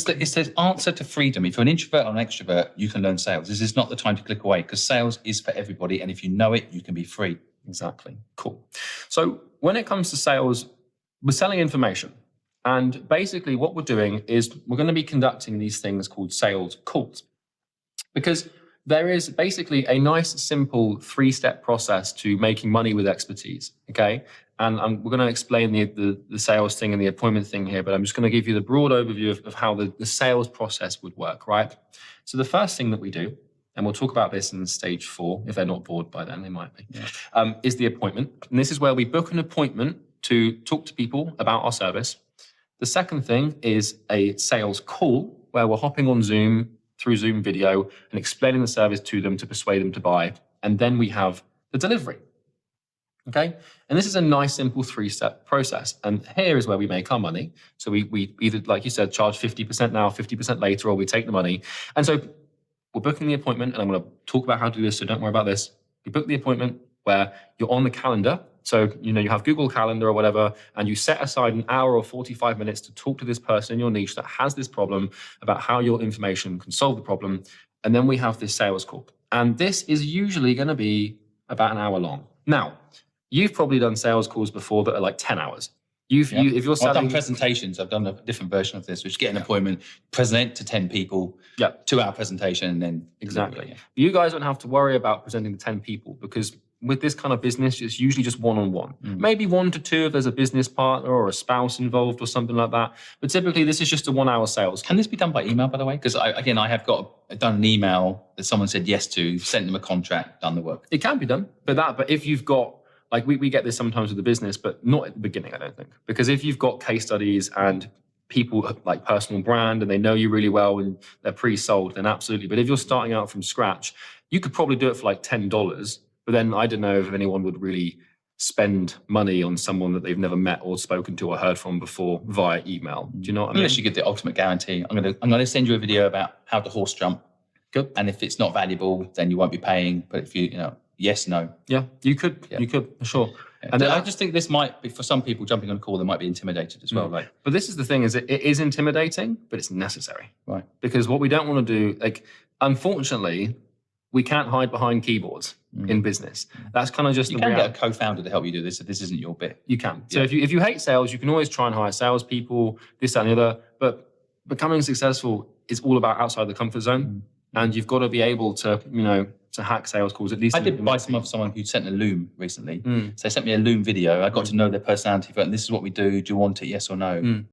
it's the answer to freedom. If you're an introvert or an extrovert, you can learn sales. This is not the time to click away because sales is for everybody. And if you know it, you can be free. Exactly. Cool. So when it comes to sales, we're selling information. And basically what we're doing is we're going to be conducting these things called sales calls. Because there is basically a nice, simple 3-step process to making money with expertise, okay? And we're going to explain the sales thing and the appointment thing here, but I'm just going to give you the broad overview of how the sales process would work, right? So the first thing that we do, and we'll talk about this in stage 4, if they're not bored by then, they might be, is the appointment. And this is where we book an appointment to talk to people about our service. The second thing is a sales call, where we're hopping on Zoom, through Zoom video, and explaining the service to them to persuade them to buy. And then we have the delivery. Okay? And this is a nice, simple 3-step process. And here is where we make our money. So we either, like you said, charge 50% now, 50% later, or we take the money. And so we're booking the appointment, and I'm going to talk about how to do this, so don't worry about this. You book the appointment where you're on the calendar. So, you have Google Calendar or whatever, and you set aside an hour or 45 minutes to talk to this person in your niche that has this problem about how your information can solve the problem. And then we have this sales call. And this is usually going to be about an hour long. Now, you've probably done sales calls before that are like 10 hours. If you're selling... I've done presentations. I've done a different version of this, which is get an appointment, present to 10 people, 2-hour presentation, and then... Exactly. Yeah. You guys don't have to worry about presenting to 10 people because with this kind of business, it's usually just one-on-one. Maybe 1 to 2 if there's a business partner or a spouse involved or something like that. But typically, this is just a 1-hour sales. Can this be done by email, by the way? Because I have done an email that someone said yes to, sent them a contract, done the work. It can be done. But if you've got, like we get this sometimes with the business, but not at the beginning, I don't think. Because if you've got case studies and people like personal brand and they know you really well and they're pre-sold, then absolutely. But if you're starting out from scratch, you could probably do it for like $10. But then I don't know if anyone would really spend money on someone that they've never met or spoken to or heard from before via email. Do you know what I mean? Unless you get the ultimate guarantee. I'm gonna send you a video about how to horse jump. Good. And if it's not valuable, then you won't be paying. But if yes, no. Yeah, you could. Yeah. You could, for sure. Yeah. And I just think this might be, for some people jumping on a call, they might be intimidated as well. But this is the thing, is it is intimidating, but it's necessary. Right. Because what we don't want to do, unfortunately, we can't hide behind keyboards in business. That's kind of just the reality. You can get a co-founder to help you do this if this isn't your bit. You can. So if you hate sales, you can always try and hire salespeople, this, that, and the other. But becoming successful is all about outside the comfort zone. And you've got to be able to, to hack sales calls, at least. I did buy some of someone who sent a Loom recently. So they sent me a Loom video. I got to know their personality. And this is what we do. Do you want it? Yes or no?